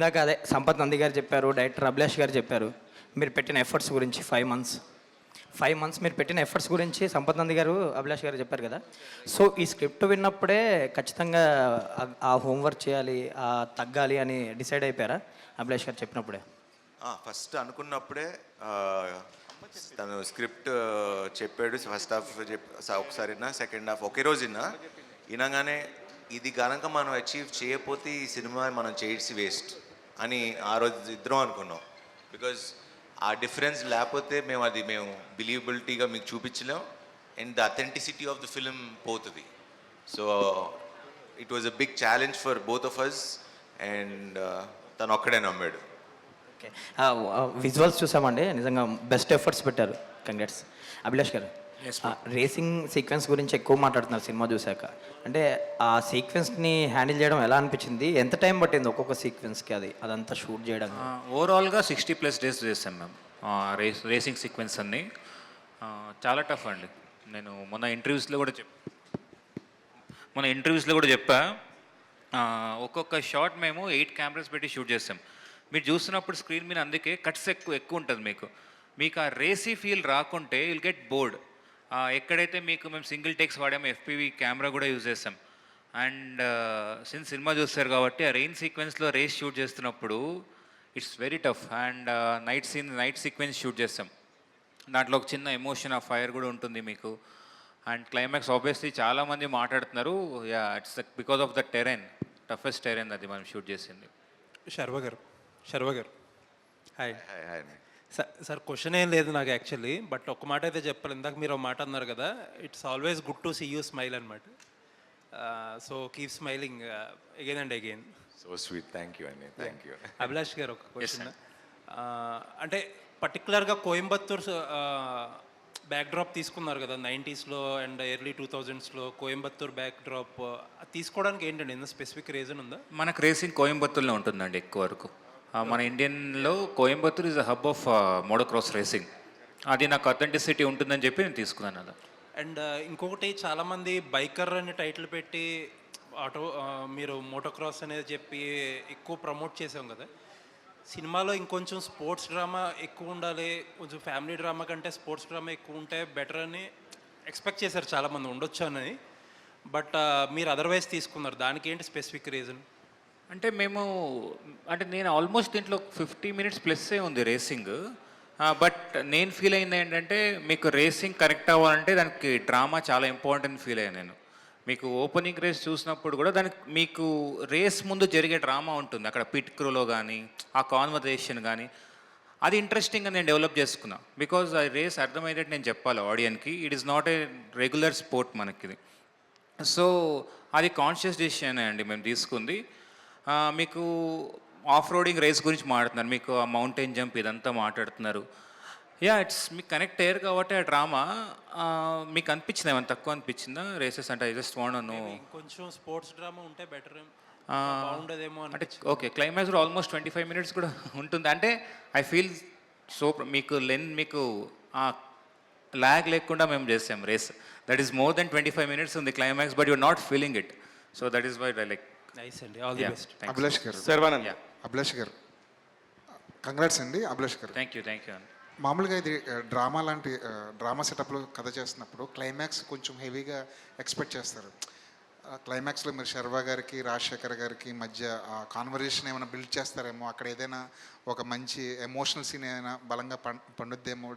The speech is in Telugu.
ఇందాక అదే సంపత్ నంది గారు చెప్పారు, డైరెక్టర్ అభిలాష్ గారు చెప్పారు మీరు పెట్టిన ఎఫర్ట్స్ గురించి. 5 మంత్స్ మీరు పెట్టిన ఎఫర్ట్స్ గురించి సంపత్ నంది గారు, అభిలాష్ గారు చెప్పారు కదా. సో ఈ స్క్రిప్ట్ విన్నప్పుడే ఖచ్చితంగా ఆ హోంవర్క్ చేయాలి, తగ్గాలి అని డిసైడ్ అయిపోయారా అభిలాష్ గారు చెప్పినప్పుడే? ఫస్ట్ అనుకున్నప్పుడే తను స్క్రిప్ట్ చెప్పాడు. ఫస్ట్ హాఫ్ ఒకసారి విన్నా, సెకండ్ హాఫ్ ఒకే రోజు వినగానే ఇది కనుక మనం అచీవ్ చేయకపోతే ఈ సినిమా మనం చేసి వేస్ట్ అని ఆ రోజు ఇద్దరం అనుకున్నాం. బికాజ్ ఆ డిఫరెన్స్ లేకపోతే మేము బిలీవబిలిటీగా మీకు చూపించలేం, and the authenticity of the film పోతుంది. So it was a big challenge for both of us, and తను ఒక్కడే నమ్మాడు. ఓకే, విజువల్స్ చూసామండి, నిజంగా బెస్ట్ ఎఫర్ట్స్ పెట్టారు. Congrats. Abhilash garu, racing sequence గురించి ఎక్కువ మాట్లాడుతున్నారు సినిమా చూశాక. అంటే ఆ సీక్వెన్స్ని హ్యాండిల్ చేయడం ఎలా అనిపించింది? ఎంత టైం పట్టింది ఒక్కొక్క సీక్వెన్స్కి అదంతా షూట్ చేయడం? ఓవరాల్గా 60+ డేస్ చేసాం మేము రేసింగ్ సీక్వెన్స్ అన్ని. చాలా టఫ్ అండి. నేను మొన్న ఇంటర్వ్యూస్లో కూడా చెప్పా ఒక్కొక్క షాట్ మేము 8 కెమెరాస్ పెట్టి షూట్ చేసాం. మీరు చూస్తున్నప్పుడు స్క్రీన్ మీద అందుకే కట్స్ ఎక్కువ ఉంటుంది. మీకు ఆ రేసీ ఫీల్ రాకుంటే విల్ గెట్ బోర్డ్. ఎక్కడైతే మేము సింగిల్ టేక్స్ వాడాము, FPV కెమెరా కూడా యూజ్ చేస్తాం. అండ్ సిన్స్ సినిమా చూస్తారు కాబట్టి ఆ రెయిన్ సీక్వెన్స్లో రేస్ షూట్ చేస్తున్నప్పుడు it's very tough. And night sequence shoot చేస్తాం. దాంట్లో ఒక చిన్న ఎమోషన్, ఆ ఫైర్ కూడా ఉంటుంది మీకు. అండ్ క్లైమాక్స్ ఆబ్వియస్లీ చాలామంది మాట్లాడుతున్నారు, it's because of the Tarain, toughest Tarain అది మనం షూట్ చేసింది. శర్వ గారు హాయ్. సార్ క్వశ్చన్ ఏం లేదు నాకు యాక్చువల్లీ, బట్ ఒక మాట అయితే చెప్పాలి. ఇందాక మీరు ఒక మాట అన్నారు కదా, it's always good to see you smile అనమాట. So keep smiling again and again. So sweet, thank you అండి, థ్యాంక్ యూ. అభిలాష్ గారు ఒక క్వశ్చన్. అంటే పర్టికులర్గా కోయంబత్తూర్ బ్యాక్డ్రాప్ తీసుకున్నారు కదా 90sలో అండ్ ఎర్లీ 2000sలో కోయంబత్తూర్ బ్యాక్డ్రాప్ తీసుకోవడానికి ఏంటండి, ఏదైనా స్పెసిఫిక్ రీజన్ ఉందా? మనకు రేసింగ్ కోయంబత్తూర్లో ఉంటుందండి ఎక్కువ వరకు. మన ఇండియన్లో Coimbatore is a hub of motocross racing. అది నాకు అథెంటిసిటీ ఉంటుందని చెప్పి నేను తీసుకున్నాను అలా. అండ్ ఇంకొకటి, చాలామంది బైకర్ అని టైటిల్ పెట్టి మీరు మోటోక్రాస్ అనేది చెప్పి ఎక్కువ ప్రమోట్ చేసాం కదా. సినిమాలో ఇంకొంచెం స్పోర్ట్స్ డ్రామా ఎక్కువ ఉండాలి, కొంచెం ఫ్యామిలీ డ్రామా కంటే స్పోర్ట్స్ డ్రామా ఎక్కువ ఉంటే బెటర్ అని ఎక్స్పెక్ట్ చేశారు చాలామంది, ఉండొచ్చు అని. బట్ మీరు అదర్వైజ్ తీసుకున్నారు, దానికి ఏంటి స్పెసిఫిక్ రీజన్? అంటే నేను ఆల్మోస్ట్ దీంట్లో 50 minutes ప్లస్సే ఉంది రేసింగ్. బట్ నేను ఫీల్ అయింది ఏంటంటే, మీకు రేసింగ్ కరెక్ట్ అవ్వాలంటే దానికి డ్రామా చాలా ఇంపార్టెంట్ ఫీల్ అయ్యాను నేను. మీకు ఓపెనింగ్ రేస్ చూసినప్పుడు కూడా దానికి మీకు రేస్ ముందు జరిగే డ్రామా ఉంటుంది అక్కడ, పిట్ క్రూలో కానీ ఆ కాన్వర్జేషన్ కానీ, అది ఇంట్రెస్టింగ్గా నేను డెవలప్ చేసుకున్నా. బికాజ్ ఆ రేస్ అర్థమయ్యేటట్టు నేను చెప్పాలి ఆడియన్కి. It is not a regular sport మనకి. సో అది కాన్షియస్ డెసిషన్ అండి మేము తీసుకుంది. మీకు ఆఫ్ రోడింగ్ రేస్ గురించి మాట్లాడుతున్నారు, మీకు ఆ మౌంటైన్ జంప్ ఇదంతా మాట్లాడుతున్నారు. ఇట్స్ మీకు కనెక్ట్ అయ్యారు కాబట్టి ఆ డ్రామా మీకు అనిపించింది, ఏమైనా తక్కువ అనిపించిందా రేసెస్ అంటే? I just want know. కొంచెం స్పోర్ట్స్ డ్రామా ఉంటే బెటర్ ఉండదేమో అంటే. ఓకే, క్లైమాక్స్ కూడా ఆల్మోస్ట్ 25 minutes కూడా ఉంటుంది. అంటే ఐ ఫీల్ సో మీకు మీకు ల్యాగ్ లేకుండా మేము చేసాం race. That is more than 25 minutes ఉంది climax, but you're not feeling it. So that is why I like. Nice అండి, all the best. Abhilash garu, Abhilash గారు కంగ్రాట్స్ అండి. అభిలాష్ గారు, థ్యాంక్ యూ. మామూలుగా ఇది డ్రామా లాంటి డ్రామా సెటప్లో కథ చేస్తున్నప్పుడు క్లైమాక్స్ కొంచెం హెవీగా ఎక్స్పెక్ట్ చేస్తారు. క్లైమాక్స్లో మీరు శర్వా గారికి రాజశేఖర్ గారికి మధ్య కాన్వర్జేషన్ ఏమైనా బిల్డ్ చేస్తారేమో, అక్కడ ఏదైనా ఒక మంచి ఎమోషనల్ సీన్ ఏమైనా బలంగా పండుద్దేమో.